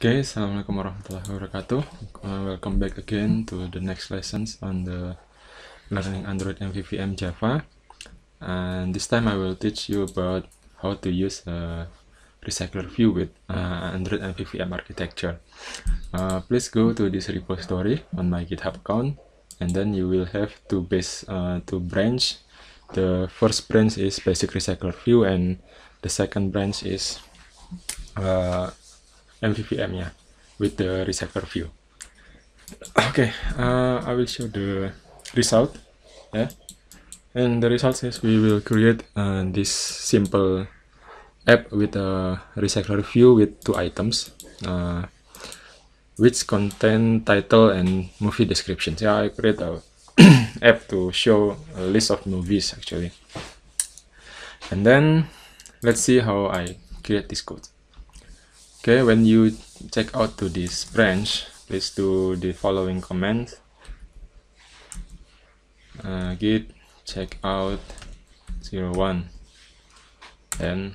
Okay, Assalamualaikum warahmatullahi wabarakatuh. Welcome back again to the next lessons on the learning Android MVVM Java. And this time I will teach you about how to use a recycler view with Android MVVM architecture. Please go to this repository on my GitHub account, and then you will have two branch. The first branch is basic recycler view, and the second branch is MVVM, yeah, with the recycler view. Okay, I will show the result, yeah, and the result is we will create this simple app with a recycler view with two items, which contain title and movie descriptions. Yeah, I create a app to show a list of movies actually, and then let's see how I create this code. Okay, when you check out to this branch, please do the following command: git checkout 01, and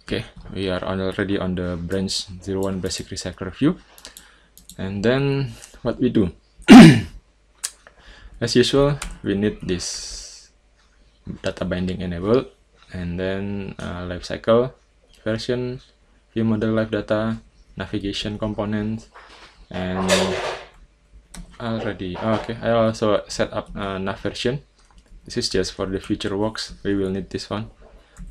okay, we are already on the branch 01 basic recycler view. And then what we do, as usual, we need this data binding enabled, and then lifecycle version, view model live data, navigation component, and I also set up nav version. This is just for the future works, we will need this one.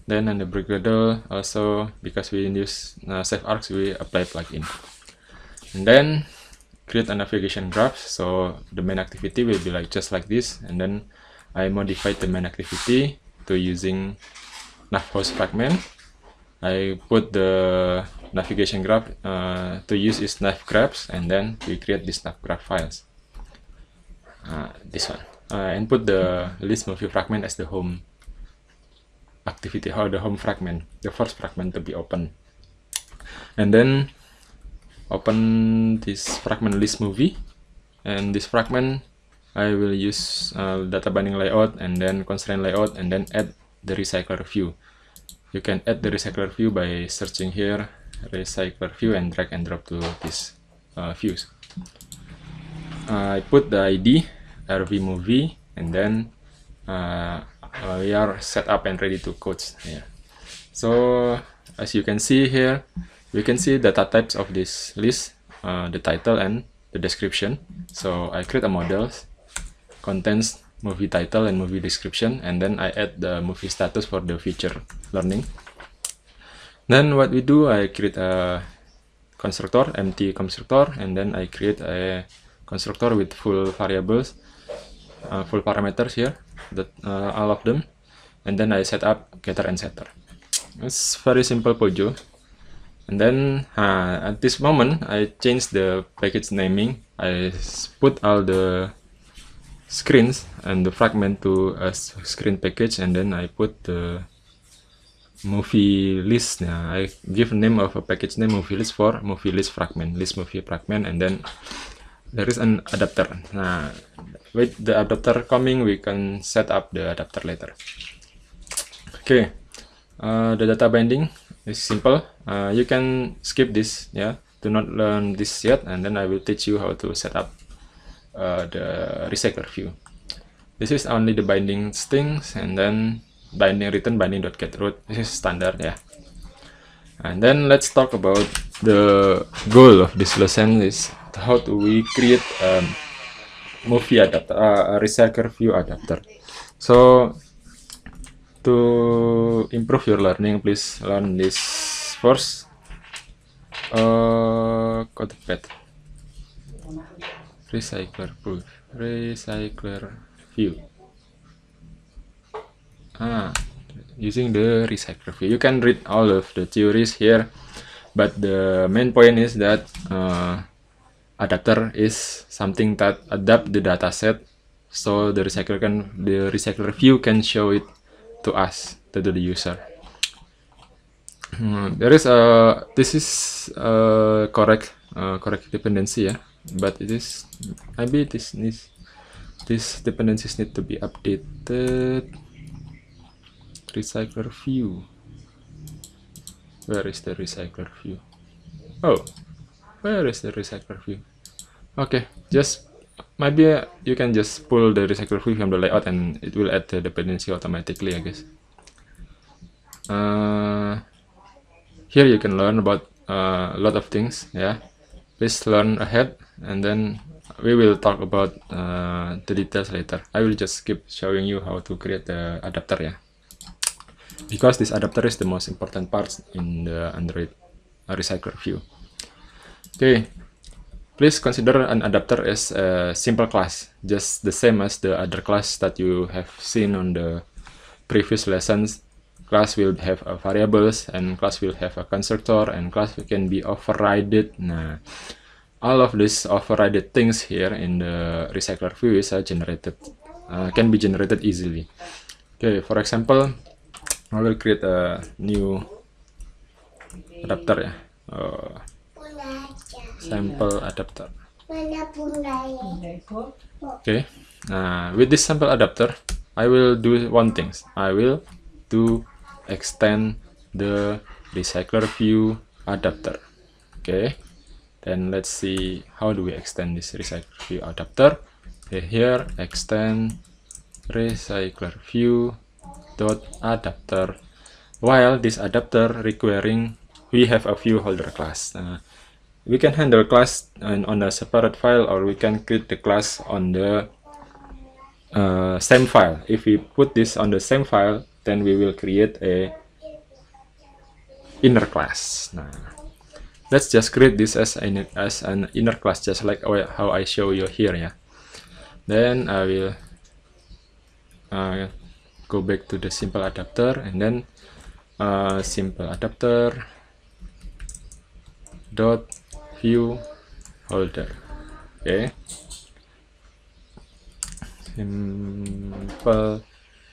Then on the Brigado also, because we use save arcs, we apply plugin. And then create a navigation graph, so the main activity will be just like this, and then I modified the main activity to using nav host fragment. I put the navigation graph to use is nav grabs, and then we create this nav graph files. This one, and put the list movie fragment as the home activity, or the home fragment, the first fragment to be open. And then open this fragment list movie, and this fragment I will use data binding layout and then constraint layout, and then add the recycler view. You can add the recycler view by searching here, recycler view, and drag and drop to this views. I put the ID RV movie, and then we are set up and ready to code here. So as you can see here, we can see data types of this list, the title and the description. So I create a model, contains movie title and movie description, and then I add the movie status for the future learning. Then what we do, I create a constructor, empty constructor, and then I create a constructor with full variables, full parameters here, all of them, and then I set up getter and setter. It's very simple Pojo. And then at this moment I change the package naming. I put all the screens and the fragment to a screen package, and then I put the movie list. I give name of a package name movie list for movie list fragment, list movie fragment, and then there is an adapter. With the adapter coming, we can set up the adapter later. Okay, the data binding is simple. You can skip this, yeah, do not learn this yet, and then I will teach you how to set up the recycler view. This is only the binding strings, and then binding return binding.getRoot. This is standard, yeah. And then let's talk about the goal of this lesson is how do we create a movie adapter, a recycler view adapter. So to improve your learning, please learn this first. Code path. Recycler proof, recycler view. Using the recycler view, you can read all of the theories here, but the main point is that adapter is something that adapt the dataset, so the recycler view can show it to us, to the user. There is this is correct dependency, yeah, but it is maybe this dependencies need to be updated. Recycler view, where is the recycler view? Oh, Where is the recycler view? Okay, just maybe you can just pull the recycler view from the layout and it will add the dependency automatically, I guess. Here you can learn about a lot of things. Yeah, please learn ahead, and then we will talk about the details later. I will just keep showing you how to create the adapter, yeah, because this adapter is the most important part in the Android recycler view. Okay, please consider an adapter as a simple class, just the same as the other class that you have seen on the previous lessons. Class will have a variables, and class will have a constructor, and class can be overridden. Nah, all of these overridden things here in the recycler view is generated, can be generated easily. Okay, for example, I will create a new adapter, yeah. Sample adapter. Okay, with this sample adapter, I will do one thing. I will do extend the recycler view adapter. Okay, then let's see how do we extend this recycler view adapter. Okay, here extend recycler view dot adapter. While this adapter requiring we have a view holder class. We can handle class on a separate file, or we can create the class on the same file. If we put this on the same file, then we will create a inner class. Nah, let's just create this as an inner class, just like how I show you here, yeah. Then I will go back to the simple adapter, and then simple adapter dot view holder. Okay, simple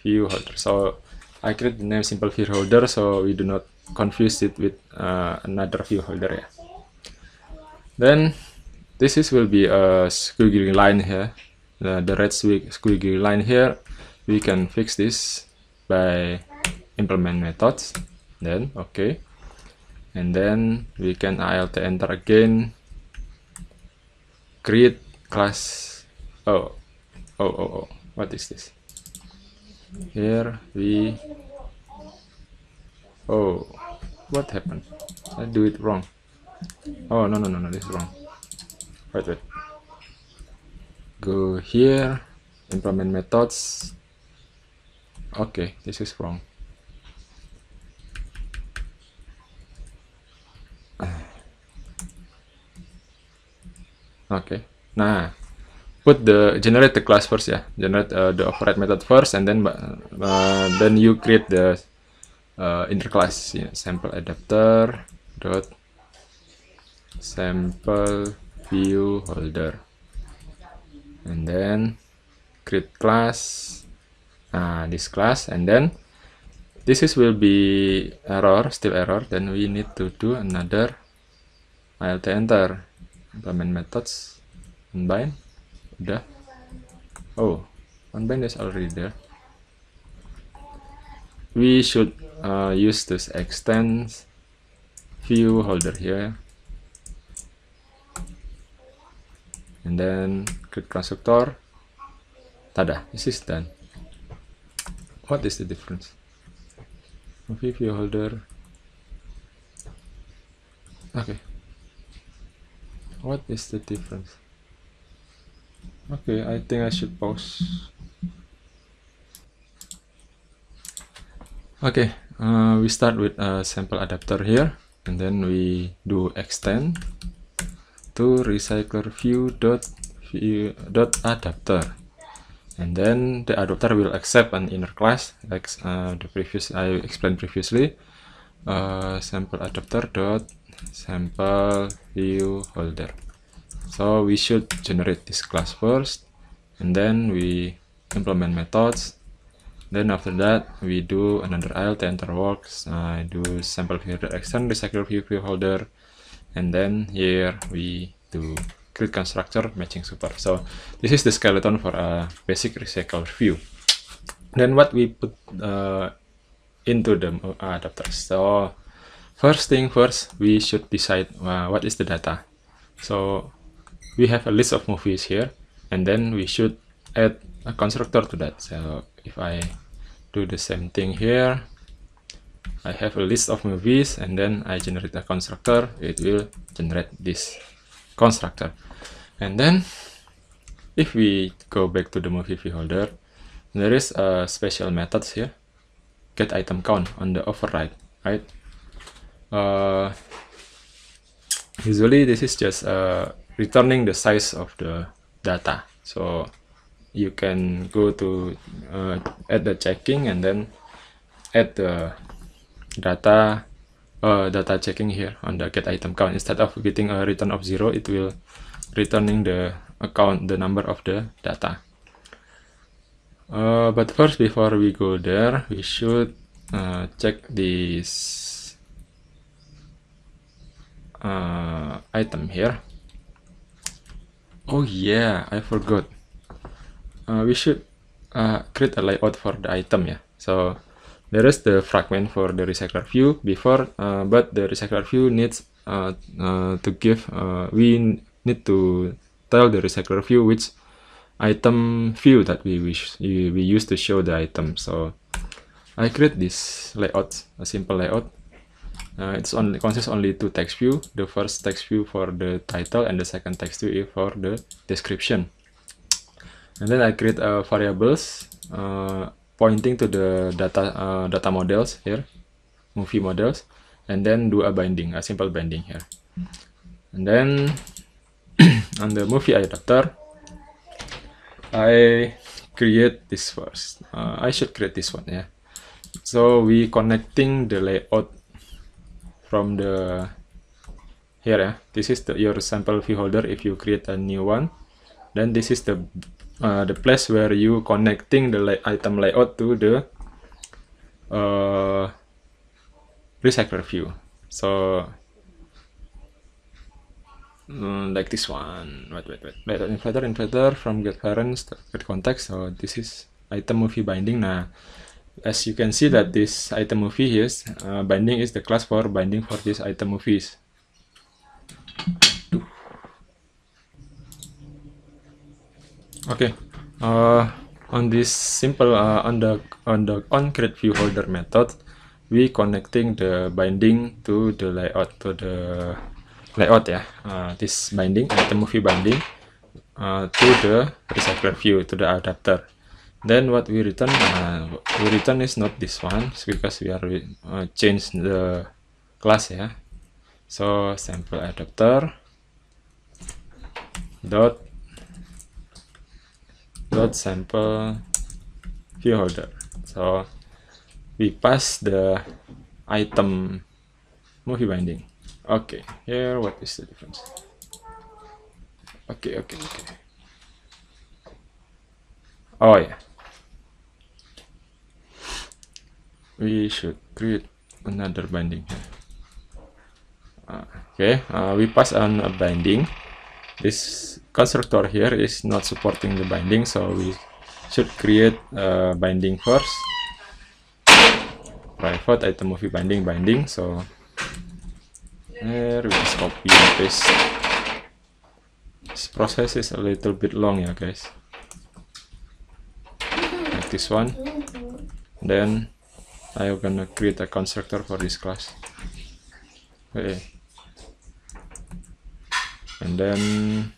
view holder. So I create the name simple view holder so we do not confuse it with another view holder, yeah. Then this will be a squiggly line here, the red squiggly line here. We can fix this by implement methods. Then okay, and then we can alt enter again, create class. Oh, what is this? Here we, oh, what happened? I do it wrong. Oh, no, this is wrong. Wait, go here, implement methods. Okay, this is wrong. Okay, nah, generate the class first, yeah. Generate the override method first, and then you create the inner class, yeah. Sample adapter dot sample view holder, and then create class, this class, and then this will be still error. Then we need to do another alt enter, implement methods, unbind. Udah. Oh, unbind is already there. We should use this extend view holder here, and then create constructor. Tada, this is done. What is the difference? View holder. Okay. What is the difference? Okay, I think I should pause. Okay, we start with a sample adapter here, and then we do extend to recycler view dot adapter, and then the adapter will accept an inner class like I explained previously. Sample adapter dot sample view holder. So we should generate this class first, and then we implement methods. Then after that we do another alt enter works. I do sample view extend recycler view holder, and then here we do create constructor matching super. So this is the skeleton for a basic recycler view. Then what we put into the adapters. So first thing first, we should decide what is the data. So we have a list of movies here, and then we should add a constructor to that. So if I do the same thing here, I have a list of movies, and then I generate a constructor, it will generate this constructor. And then if we go back to the movie view holder, there is a special method here, get item count on the override, right? Usually this is just returning the size of the data. So you can go to add the checking and then add the data checking here on the get item count. Instead of getting a return of 0, it will returning the the number of the data. But first, before we go there, we should check this item here. Oh yeah, I forgot. We should create a layout for the item, yeah. So there is the fragment for the recycler view before, but the recycler view needs to give, we need to tell the recycler view which item view that we use to show the item. So I create this layout, a simple layout. It's only consists only 2 text view. The first text view for the title and the second text view for the description. And then I create variables pointing to the data models here, movie models, and then do a binding, a simple binding here. And then on the movie adapter, I create this first. I should create this one, yeah. So we connecting the layout from the here, yeah. This is your sample view holder. If you create a new one, then this is the place where you connecting the item layout to the recycler view. So like this one. Wait. Inflator from get parents to get context. So this is item movie binding. Now, as you can see that this item movie is binding is the class for binding for this item movies. Okay, on this simple on the create view holder method, we connecting the binding to the layout yeah. This binding item movie binding to the recycler view, to the adapter. Then what we return is not this one because we are change the class, yeah. So sample adapter dot sample view holder. So we pass the item movie binding. Okay, here what is the difference? Okay. Oh yeah, we should create another binding here. Okay, we pass on a binding. This constructor here is not supporting the binding, so we should create a binding first. Private item movie binding. So here we just copy and paste. This process is a little bit long, yeah, guys. Like this one. Then I'm gonna create a constructor for this class. Okay. And then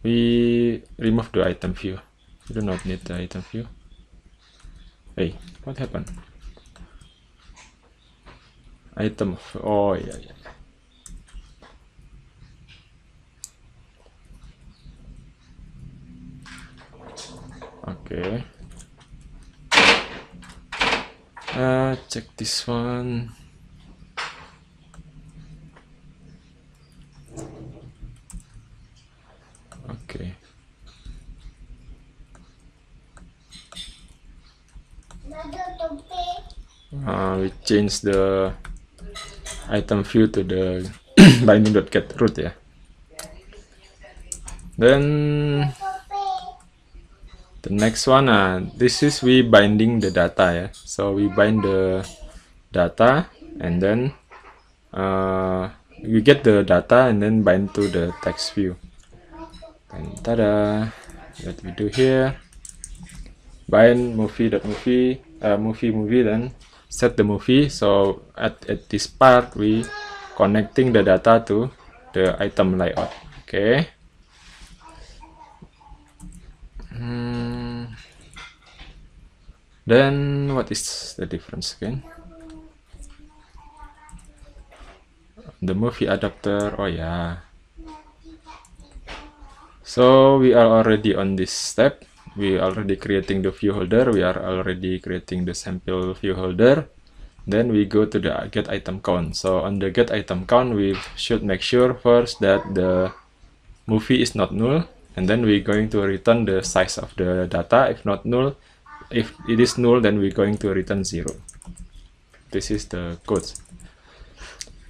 we remove the item view. We do not need the item view. Hey, what happened? Item, oh yeah. Okay. Check this one. Okay. We change the item view to the binding.get root, yeah. Then the next one, this is we binding the data, yeah. So we bind the data and then we get the data and then bind to the text view. And tada, what we do here, bind movie.movie, movie, then set the movie. So at this part we connecting the data to the item layout. Okay. Then what is the difference again? The movie adapter. Oh yeah. So we are already on this step. We are already creating the view holder. We are already creating the sample view holder. Then we go to the get item count. So on the get item count, we should make sure first that the movie is not null, and then we're going to return the size of the data. If not null, if it is null, then we're going to return 0. This is the code.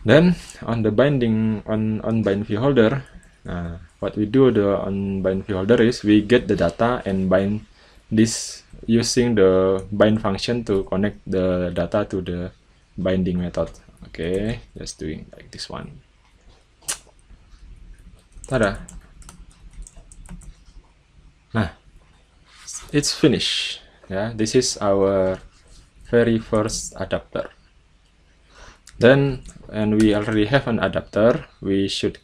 Then on the binding on bind view holder, what we do on bind view holder is we get the data and bind this using the bind function to connect the data to the binding method. Okay, just doing like this one. Tada! Nah, it's finished. Yeah, this is our very first adapter. Then, and we already have an adapter, we should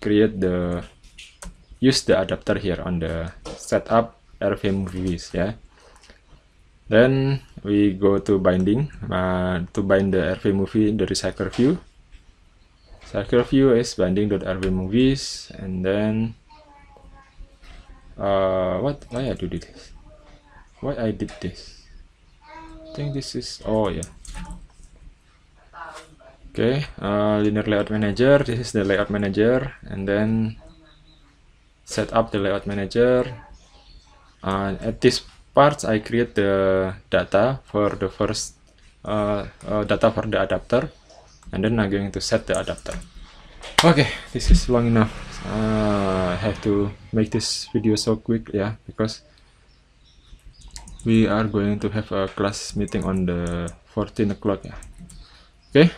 use the adapter here on the setup RV movies. Yeah. Then we go to binding to bind the RV movie in the recycler view. Recycler view is binding.rvmovies, and then why I do this? Why I did this? I think this is, oh yeah. Okay, linear layout manager. This is the layout manager, and then set up the layout manager. At this part, I create the data for the first data for the adapter, and then I'm going to set the adapter. Okay, this is long enough. I have to make this video so quick, yeah, because we are going to have a class meeting on the 14 o'clock. Yeah. Okay,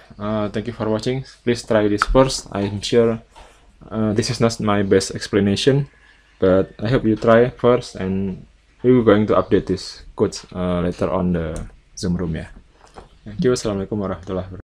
thank you for watching. Please try this first. I'm sure this is not my best explanation, but I hope you try first, and we will going to update this code later on the Zoom room. Yeah. Thank you. Assalamualaikum warahmatullahi wabarakatuh.